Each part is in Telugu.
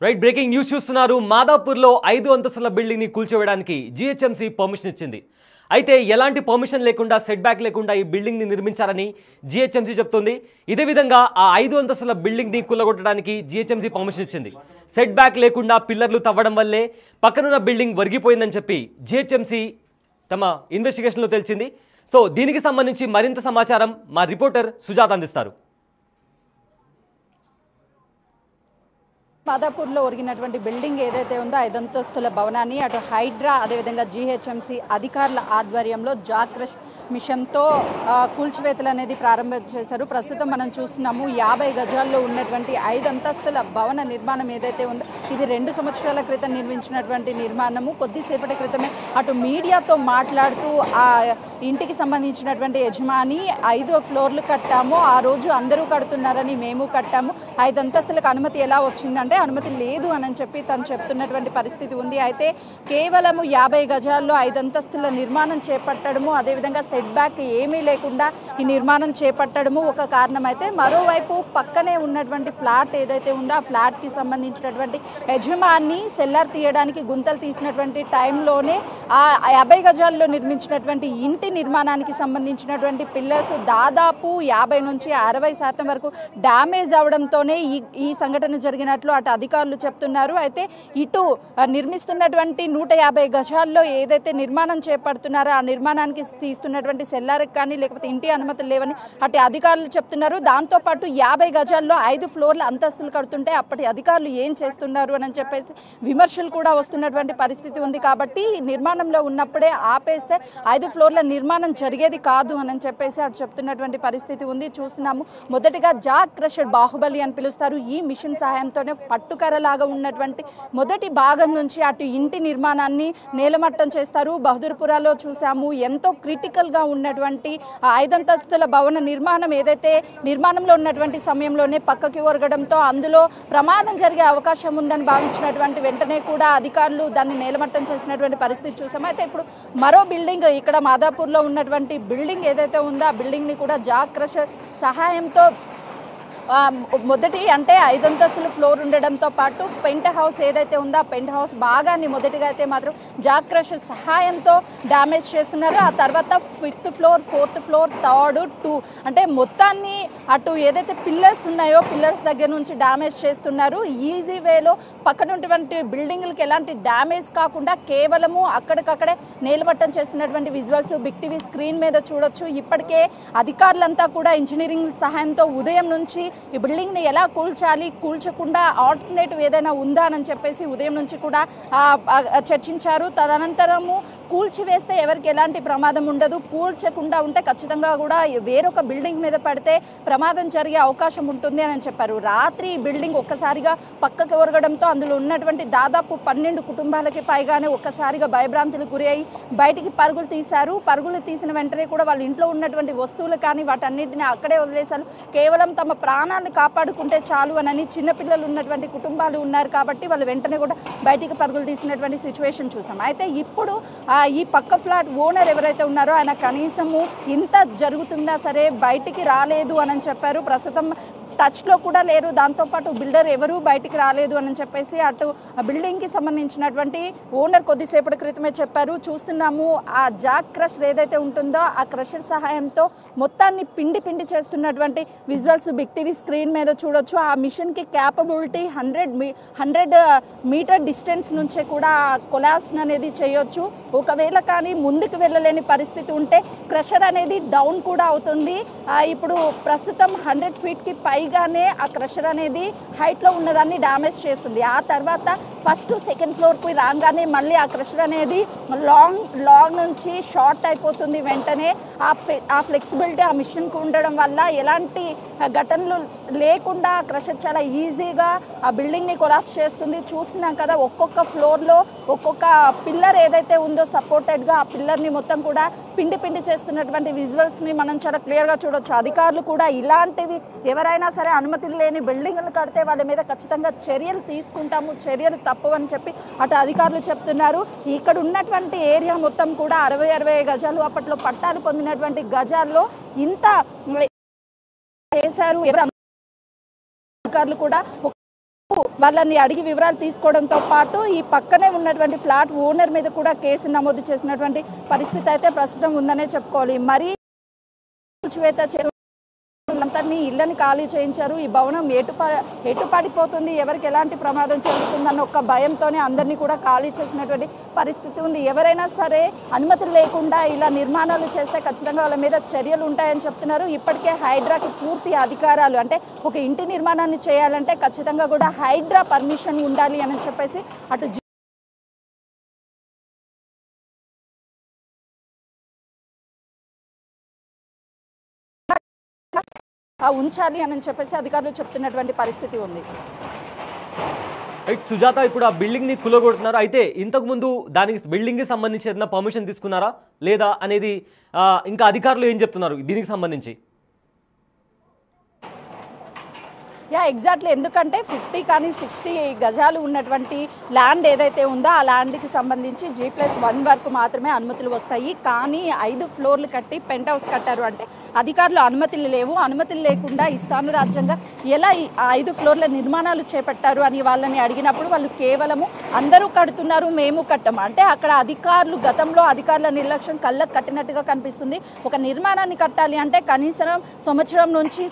రైట్ బ్రేకింగ్ న్యూస్ చూస్తున్నారు. మాదాపూర్లో 5 అంతస్తుల బిల్డింగ్ ని కూల్చివేయడానికి జీహెచ్ఎంసీ పర్మిషన్ ఇచ్చింది. అయితే ఎలాంటి పర్మిషన్ లేకుండా సెట్ బ్యాక్ లేకుండా ఈ బిల్డింగ్ ని నిర్మించారని జీహెచ్ఎంసీ చెప్తుంది. ఇదే విధంగా ఆ 5 అంతస్తుల బిల్డింగ్ ని కూలగొట్టడానికి జీహెచ్ఎంసీ పర్మిషన్ ఇచ్చింది. సెట్ బ్యాక్ లేకుండా పిల్లర్లు తవ్వడం వల్లే పక్కనున్న బిల్డింగ్ వరిగిపోయిందని చెప్పి జీహెచ్ఎంసీ తమ ఇన్వెస్టిగేషన్లో తెలిసింది. సో దీనికి సంబంధించి మరింత సమాచారం మా రిపోర్టర్ సుజాత అందిస్తారు. మాదాపూర్లో ఒరిగినటువంటి బిల్డింగ్ ఏదైతే ఉందో 5 అంతస్తుల భవనాన్ని అటు హైడ్రా అదేవిధంగా జీహెచ్ఎంసీ అధికారుల ఆధ్వర్యంలో జాక్రష్ మిషన్తో కూల్చివేతలు అనేది ప్రారంభం చేశారు. ప్రస్తుతం మనం చూస్తున్నాము 50 గజాల్లో ఉన్నటువంటి 5 అంతస్తుల భవన నిర్మాణం ఏదైతే ఉందో ఇది 2 సంవత్సరాల క్రితం నిర్మించినటువంటి నిర్మాణము. కొద్దిసేపటి క్రితమే అటు మీడియాతో మాట్లాడుతూ ఆ ఇంటికి సంబంధించినటువంటి యజమాని 5 ఫ్లోర్లు కట్టాము, ఆ రోజు అందరూ కడుతున్నారని మేము కట్టాము, 5 అంతస్తులకు అనుమతి ఎలా వచ్చిందంటే అనుమతి లేదు అని చెప్పి తను చెప్తున్నటువంటి పరిస్థితి ఉంది. అయితే కేవలము 50 గజాల్లో 5 అంతస్తుల నిర్మాణం చేపట్టడము అదేవిధంగా సెట్ బ్యాక్ ఏమీ లేకుండా ఈ నిర్మాణం చేపట్టడము ఒక కారణం. అయితే మరోవైపు పక్కనే ఉన్నటువంటి ఫ్లాట్ ఏదైతే ఉందో ఆ ఫ్లాట్కి సంబంధించినటువంటి యజమాని సెల్లార్ తీయడానికి గుంతలు తీసినటువంటి టైంలోనే ఆ 50 గజాల్లో నిర్మించినటువంటి ఇంటి నిర్మాణానికి సంబంధించినటువంటి పిల్లర్స్ దాదాపు 50 నుంచి 60% వరకు డ్యామేజ్ అవడంతోనే ఈ సంఘటన జరిగినట్లు అటు అధికారులు చెప్తున్నారు. అయితే ఇటు నిర్మిస్తున్నటువంటి 150 గజాల్లో ఏదైతే నిర్మాణం చేపడుతున్నారో ఆ నిర్మాణానికి తీస్తున్నటువంటి సెల్లార్కి కానీ లేకపోతే ఇంటి అనుమతులు లేవని అటు అధికారులు చెప్తున్నారు. దాంతోపాటు 50 గజాల్లో 5 ఫ్లోర్ల అంతస్తులు కడుతుంటే అప్పటి అధికారులు ఏం చేస్తున్నారు అని చెప్పేసి విమర్శలు కూడా వస్తున్నటువంటి పరిస్థితి ఉంది. కాబట్టి నిర్మాణంలో ఉన్నప్పుడే ఆపేస్తే 5 ఫ్లోర్ల నిర్మాణం జరిగేది కాదు అని చెప్పేసి అటు చెప్తున్నటువంటి పరిస్థితి ఉంది. చూస్తున్నాము మొదటిగా జాక్ క్రషర్ బాహుబలి అని పిలుస్తారు. ఈ మిషన్ సహాయంతోనే పట్టుకర్రలాగా ఉన్నటువంటి మొదటి భాగం నుంచి అటు ఇంటి నిర్మాణాన్ని నేలమట్టం చేస్తారు. బహదూర్పురాలో చూసాము ఎంతో క్రిటికల్గా ఉన్నటువంటి 5 అంతస్తుల భవన నిర్మాణం ఏదైతే నిర్మాణంలో ఉన్నటువంటి సమయంలోనే పక్కకి ఒరగడంతో అందులో ప్రమాదం జరిగే అవకాశం ఉందని భావించినటువంటి వెంటనే కూడా అధికారులు దాన్ని నేలమట్టం చేసినటువంటి పరిస్థితి చూసాము. అయితే ఇప్పుడు మరో బిల్డింగ్ ఇక్కడ మాదాపూర్లో ఉన్నటువంటి బిల్డింగ్ ఏదైతే ఉందో ఆ బిల్డింగ్ని కూడా జాక్ క్రషర్ సహాయంతో మొదటి అంటే 5 అంతస్తుల ఫ్లోర్ ఉండడంతో పాటు పెంట్ హౌస్ ఏదైతే ఉందో ఆ పెంట్ హౌస్ భాగాన్ని మొదటిగా అయితే మాత్రం జాక్ క్రషర్ సహాయంతో డ్యామేజ్ చేస్తున్నారు. ఆ తర్వాత 5th floor 4th floor 3rd 2 అంటే మొత్తాన్ని అటు ఏదైతే పిల్లర్స్ ఉన్నాయో పిల్లర్స్ దగ్గర నుంచి డ్యామేజ్ చేస్తున్నారు. ఈజీ వేలో పక్కన ఉన్నటువంటి బిల్డింగ్లకు ఎలాంటి డ్యామేజ్ కాకుండా కేవలము అక్కడికక్కడే నేలమట్టం చేస్తున్నటువంటి విజువల్స్ బిగ్ టీవీ స్క్రీన్ మీద చూడొచ్చు. ఇప్పటికే అధికారులంతా కూడా ఇంజనీరింగ్ సహాయంతో ఉదయం నుంచి ఈ బిల్డింగ్ని ఎలా కూల్చాలి, కూల్చకుండా ఆల్టర్నేటివ్ ఏదైనా ఉందా అని చెప్పేసి ఉదయం నుంచి కూడా చర్చించారు. తదనంతరము కూల్చివేస్తే ఎవరికి ఎలాంటి ప్రమాదం ఉండదు, కూల్చకుండా ఉంటే ఖచ్చితంగా కూడా వేరొక బిల్డింగ్ మీద పడితే ప్రమాదం జరిగే అవకాశం ఉంటుంది అని చెప్పారు. రాత్రి బిల్డింగ్ ఒక్కసారిగా పక్కకి ఒరగడంతో అందులో ఉన్నటువంటి దాదాపు 12 కుటుంబాలకి పైగానే ఒక్కసారిగా భయభ్రాంతులకు గురి అయి బయటికి పరుగులు తీశారు. పరుగులు తీసిన వెంటనే కూడా వాళ్ళ ఇంట్లో ఉన్నటువంటి వస్తువులు కానీ వాటన్నిటిని అక్కడే వదిలేశారు. కేవలం తమ ప్రాణాలను కాపాడుకుంటే చాలు అని చిన్నపిల్లలు ఉన్నటువంటి కుటుంబాలు ఉన్నారు కాబట్టి వాళ్ళు వెంటనే కూడా బయటికి పరుగులు తీసినటువంటి సిచ్యువేషన్ చూసాం. అయితే ఇప్పుడు ఈ పక్క ఫ్లాట్ ఓనర్ ఎవరైతే ఉన్నారో ఆయన కనీసము ఇంత జరుగుతున్నా సరే బయటికి రాలేదు అని చెప్పారు. ప్రస్తుతం టచ్లో కూడా లేరు. దాంతోపాటు బిల్డర్ ఎవరు బయటికి రాలేదు అని చెప్పేసి అటు బిల్డింగ్కి సంబంధించినటువంటి ఓనర్ కొద్దిసేపటి క్రితమే చెప్పారు. చూస్తున్నాము ఆ జాక్ క్రషర్ ఏదైతే ఉంటుందో ఆ క్రషర్ సహాయంతో మొత్తాన్ని పిండి పిండి చేస్తున్నటువంటి విజువల్స్ బిగ్ టీవీ స్క్రీన్ మీద చూడొచ్చు. ఆ మిషన్కి క్యాపబిలిటీ 100 మీటర్ డిస్టెన్స్ నుంచే కూడా కొలాప్స్ అనేది చేయొచ్చు. ఒకవేళ కానీ ముందుకు వెళ్ళలేని పరిస్థితి ఉంటే క్రషర్ అనేది డౌన్ కూడా అవుతుంది. ఇప్పుడు ప్రస్తుతం 100 ఫీట్కి పైగానే ఆ క్రషర్ అనేది హైట్లో ఉన్నదాన్ని డ్యామేజ్ చేస్తుంది. ఆ తర్వాత 1st 2nd ఫ్లోర్కి రాగానే మళ్ళీ ఆ క్రషర్ అనేది లాంగ్ నుంచి షార్ట్ అయిపోతుంది. వెంటనే ఆ ఫ్లెక్సిబిలిటీ ఆ మిషన్కి ఉండడం వల్ల ఎలాంటి ఘటనలు లేకుండా క్రషర్ చాలా ఈజీగా ఆ బిల్డింగ్ని కొలాప్స్ చేస్తుంది. చూస్తున్నాం కదా ఒక్కొక్క ఫ్లోర్లో ఒక్కొక్క పిల్లర్ ఏదైతే ఉందో సపోర్టెడ్గా ఆ పిల్లర్ని మొత్తం కూడా పిండి పిండి చేస్తున్నటువంటి విజువల్స్ని మనం చాలా క్లియర్గా చూడొచ్చు. అధికారులు కూడా ఇలాంటివి ఎవరైనా సరే అనుమతి లేని బిల్డింగ్లు కడితే వాళ్ళ మీద ఖచ్చితంగా చర్యలు తీసుకుంటాము, చర్యలు తప్పు అని చెప్పి అటు అధికారులు చెప్తున్నారు. ఇక్కడ ఉన్నటువంటి ఏరియా మొత్తం కూడా 60 గజాలు అప్పట్లో పట్టాలు పొందినటువంటి గజాల్లో ఇంత చేశారు. అధికారులు కూడా వాళ్ళని అడిగి వివరాలు తీసుకోవడంతో పాటు ఈ పక్కనే ఉన్నటువంటి ఫ్లాట్ ఓనర్ మీద కూడా కేసు నమోదు చేసినటువంటి పరిస్థితి అయితే ప్రస్తుతం ఉందనే చెప్పుకోవాలి. మరి అంతని ఇళ్ళని ఖాళీ చేయించారు. ఈ భవనం ఎటు పడిపోతుంది, ఎవరికి ఎలాంటి ప్రమాదం చెందుతుందన్న ఒక భయంతోనే అందరినీ కూడా ఖాళీ చేసినటువంటి పరిస్థితి ఉంది. ఎవరైనా సరే అనుమతులు లేకుండా ఇలా నిర్మాణాలు చేస్తే ఖచ్చితంగా వాళ్ళ మీద చర్యలు ఉంటాయని చెప్తున్నారు. ఇప్పటికే హైడ్రాకి పూర్తి అధికారాలు, అంటే ఒక ఇంటి నిర్మాణాన్ని చేయాలంటే ఖచ్చితంగా కూడా హైడ్రా పర్మిషన్ ఉండాలి అని చెప్పేసి అటు ఉంచాలి అని చెప్పేసి అధికారులు చెప్తున్నటువంటి పరిస్థితి ఉంది. రైట్ సుజాత, ఇప్పుడు ఆ బిల్డింగ్ ని కూలగొడుతున్నారు. అయితే ఇంతకు ముందు దానికి బిల్డింగ్ కి సంబంధించి ఏదైనా పర్మిషన్ తీసుకున్నారా లేదా అనేది ఇంకా అధికారులు ఏం చెప్తున్నారు దీనికి సంబంధించి? ఎగ్జాక్ట్లీ, ఎందుకంటే 50 కానీ 60 గజాలు ఉన్నటువంటి ల్యాండ్ ఏదైతే ఉందో ఆ ల్యాండ్కి సంబంధించి G+1 వరకు మాత్రమే అనుమతులు వస్తాయి. కానీ 5 ఫ్లోర్లు కట్టి పెంట్ హౌస్ కట్టారు అంటే అధికారులు అనుమతులు లేవు. అనుమతులు లేకుండా ఇష్టానురాజ్యంగా ఎలా 5 ఫ్లోర్ల నిర్మాణాలు చేపట్టారు అని వాళ్ళని అడిగినప్పుడు వాళ్ళు కేవలము అందరూ కడుతున్నారు, మేము కట్టము అంటే అక్కడ అధికారులు గతంలో అధికారుల నిర్లక్ష్యం కళ్ళకు కట్టినట్టుగా కనిపిస్తుంది. ఒక నిర్మాణాన్ని కట్టాలి అంటే కనీసం సంవత్సరం నుంచి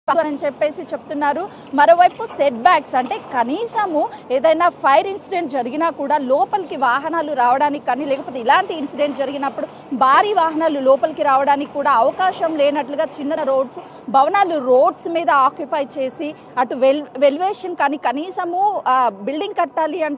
అని చెప్పేసి చెప్తున్నారు. మరోవైపు సెట్ బ్యాక్స్ అంటే కనీసము ఏదైనా ఫైర్ ఇన్సిడెంట్ జరిగినా కూడా లోపలికి వాహనాలు రావడానికి కానీ లేకపోతే ఇలాంటి ఇన్సిడెంట్ జరిగినప్పుడు భారీ వాహనాలు లోపలికి రావడానికి కూడా అవకాశం లేనట్లుగా చిన్న భవనాలు రోడ్స్ మీద ఆక్యుపై చేసి అటు వెల్వేషన్ కానీ కనీసము బిల్డింగ్ కట్టాలి అంటే